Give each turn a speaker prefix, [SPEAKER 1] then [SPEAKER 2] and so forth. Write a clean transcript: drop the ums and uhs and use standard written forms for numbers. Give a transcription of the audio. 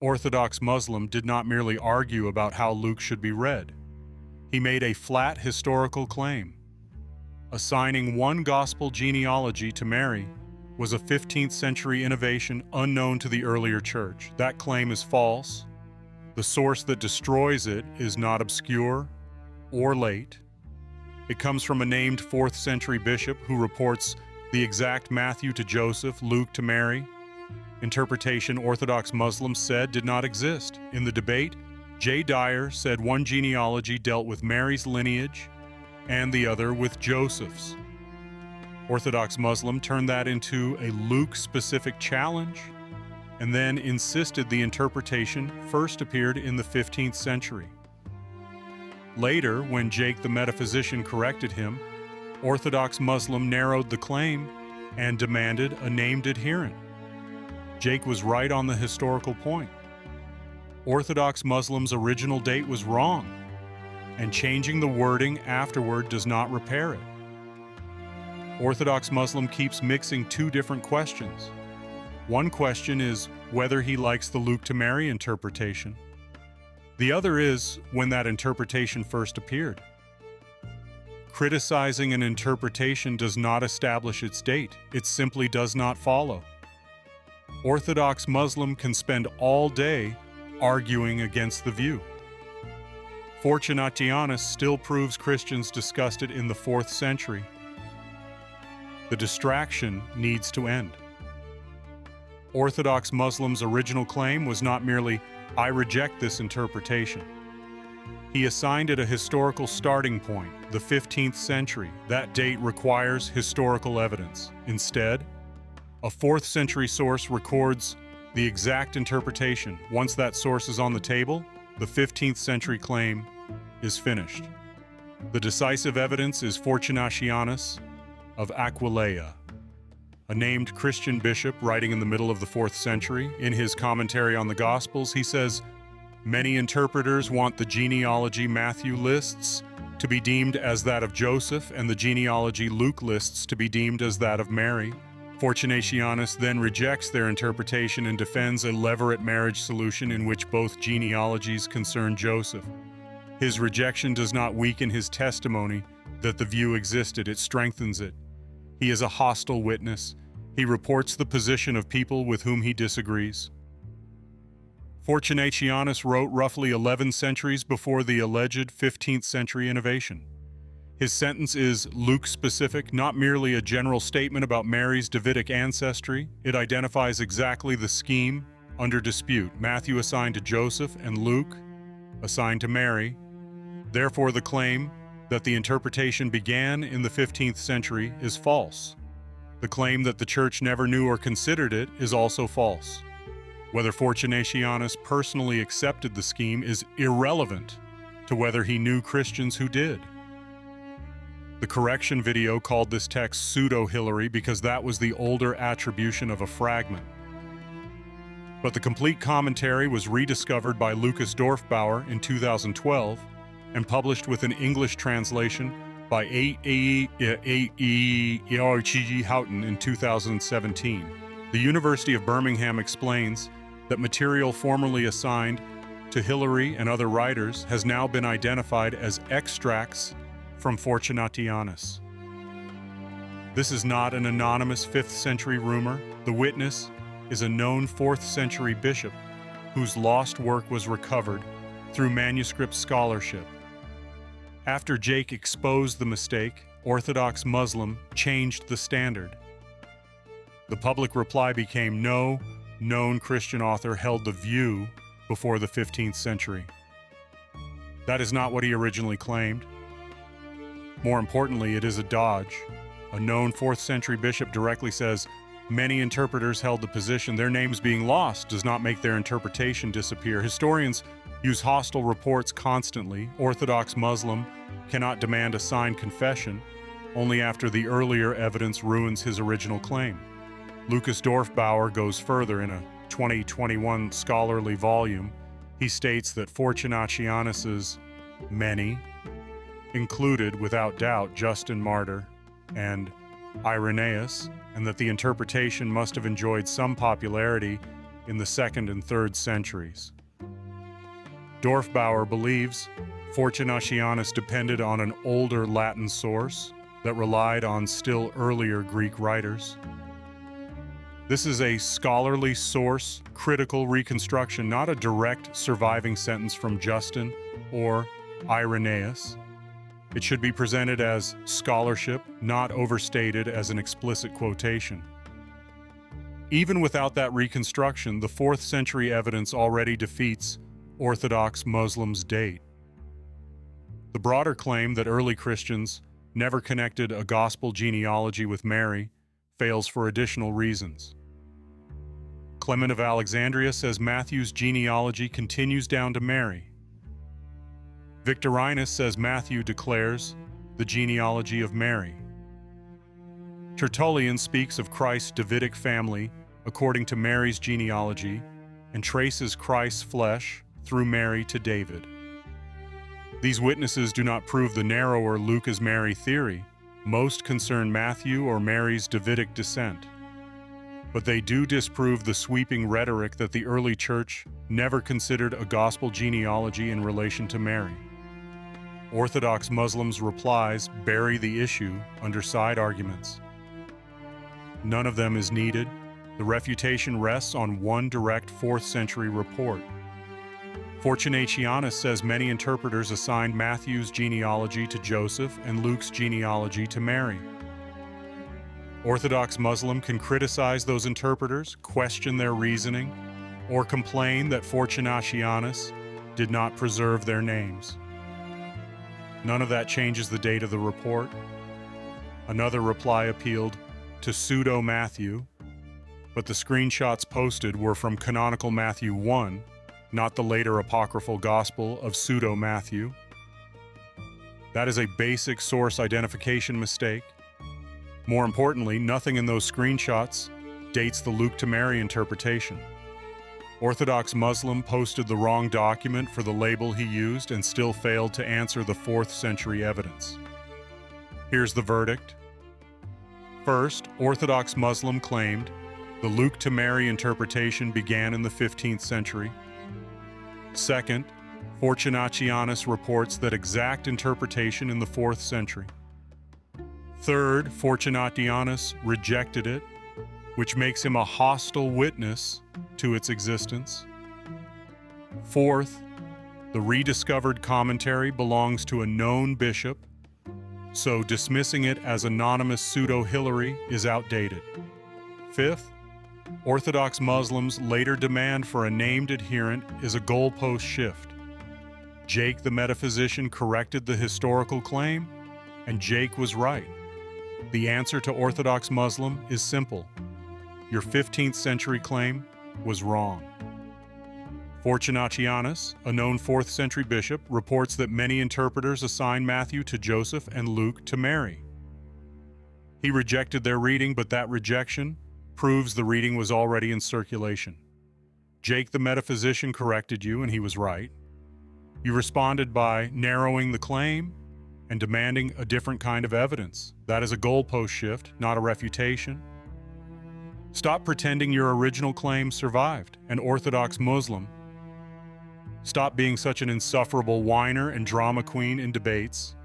[SPEAKER 1] Orthodox Muslim did not merely argue about how Luke should be read. He made a flat historical claim. Assigning one gospel genealogy to Mary was a 15th century innovation unknown to the earlier church. That claim is false. The source that destroys it is not obscure or late. It comes from a named 4th century bishop who reports the exact Matthew to Joseph, Luke to Mary. Interpretation Orthodox Muslims said did not exist. In the debate, J. Dyer said one genealogy dealt with Mary's lineage and the other with Joseph's. Orthodox Muslim turned that into a Luke-specific challenge and then insisted the interpretation first appeared in the 15th century. Later, when Jake the Metaphysician corrected him, Orthodox Muslim narrowed the claim and demanded a named adherent. Jake was right on the historical point. Orthodox Muslim's original date was wrong, and changing the wording afterward does not repair it. Orthodox Muslim keeps mixing two different questions. One question is whether he likes the Luke to Mary interpretation. The other is when that interpretation first appeared. Criticizing an interpretation does not establish its date. It simply does not follow. Orthodox Muslim can spend all day arguing against the view. Fortunatianus still proves Christians discussed it in the 4th century. The distraction needs to end. Orthodox Muslim's original claim was not merely, "I reject this interpretation." He assigned it a historical starting point, the 15th century. That date requires historical evidence. Instead, a 4th century source records the exact interpretation. Once that source is on the table, the 15th century claim is finished. The decisive evidence is Fortunatianus of Aquileia, a named Christian bishop writing in the middle of the 4th century. In his commentary on the Gospels, he says, "Many interpreters want the genealogy Matthew lists to be deemed as that of Joseph and the genealogy Luke lists to be deemed as that of Mary. Fortunatianus then rejects their interpretation and defends a levirate marriage solution in which both genealogies concern Joseph. His rejection does not weaken his testimony that the view existed, it strengthens it. He is a hostile witness. He reports the position of people with whom he disagrees." Fortunatianus wrote roughly 11 centuries before the alleged 15th century innovation. His sentence is Luke-specific, not merely a general statement about Mary's Davidic ancestry. It identifies exactly the scheme under dispute. Matthew assigned to Joseph and Luke assigned to Mary. Therefore, the claim that the interpretation began in the 15th century is false. The claim that the Church never knew or considered it is also false. Whether Fortunatianus personally accepted the scheme is irrelevant to whether he knew Christians who did. The correction video called this text pseudo-Hilary because that was the older attribution of a fragment. But the complete commentary was rediscovered by Lucas Dorfbauer in 2012 and published with an English translation by A.E. Houghton in 2017. The University of Birmingham explains that material formerly assigned to Hilary and other writers has now been identified as extracts from Fortunatianus. This is not an anonymous 5th century rumor. The witness is a known 4th century bishop whose lost work was recovered through manuscript scholarship. After Jake exposed the mistake, Orthodox Muslim changed the standard. The public reply became no known Christian author held the view before the 15th century. That is not what he originally claimed. More importantly, it is a dodge. A known 4th century bishop directly says, "Many interpreters held the position. Their names being lost does not make their interpretation disappear." Historians use hostile reports constantly. Orthodox Muslim cannot demand a signed confession only after the earlier evidence ruins his original claim. Lucas Dorfbauer goes further in a 2021 scholarly volume. He states that Fortunatianus's many included, without doubt, Justin Martyr and Irenaeus, and that the interpretation must have enjoyed some popularity in the 2nd and 3rd centuries. Dorfbauer believes Fortunatianus depended on an older Latin source that relied on still earlier Greek writers. This is a scholarly source, critical reconstruction, not a direct surviving sentence from Justin or Irenaeus. It should be presented as scholarship, not overstated as an explicit quotation. Even without that reconstruction, the 4th century evidence already defeats Orthodox Muslims' date. The broader claim that early Christians never connected a gospel genealogy with Mary fails for additional reasons. Clement of Alexandria says Matthew's genealogy continues down to Mary. Victorinus says Matthew declares the genealogy of Mary. Tertullian speaks of Christ's Davidic family according to Mary's genealogy and traces Christ's flesh through Mary to David. These witnesses do not prove the narrower Luke is Mary theory. Most concern Matthew or Mary's Davidic descent. But they do disprove the sweeping rhetoric that the early church never considered a gospel genealogy in relation to Mary. Orthodox Muslims' replies bury the issue under side arguments. None of them is needed. The refutation rests on one direct 4th century report. Fortunatianus says many interpreters assigned Matthew's genealogy to Joseph and Luke's genealogy to Mary. Orthodox Muslim can criticize those interpreters, question their reasoning, or complain that Fortunatianus did not preserve their names. None of that changes the date of the report. Another reply appealed to pseudo-Matthew, but the screenshots posted were from canonical Matthew 1, not the later apocryphal gospel of pseudo-Matthew. That is a basic source identification mistake. More importantly, nothing in those screenshots dates the Luke to Mary interpretation. Orthodox Muslim posted the wrong document for the label he used and still failed to answer the 4th century evidence. Here's the verdict. First, Orthodox Muslim claimed the Luke to Mary interpretation began in the 15th century. Second, Fortunatianus reports that exact interpretation in the 4th century. Third, Fortunatianus rejected it, which makes him a hostile witness to its existence. Fourth, the rediscovered commentary belongs to a known bishop, so dismissing it as anonymous pseudo-Hilary is outdated. Fifth, Orthodox Muslims' later demand for a named adherent is a goalpost shift. Jake the Metaphysician corrected the historical claim, and Jake was right. The answer to Orthodox Muslim is simple. Your 15th century claim was wrong. Fortunatianus, a known 4th century bishop, reports that many interpreters assign Matthew to Joseph and Luke to Mary. He rejected their reading, but that rejection proves the reading was already in circulation. Jake the Metaphysician corrected you, and he was right. You responded by narrowing the claim and demanding a different kind of evidence. That is a goalpost shift, not a refutation. Stop pretending your original claim survived, an Orthodox Muslim. Stop being such an insufferable whiner and drama queen in debates.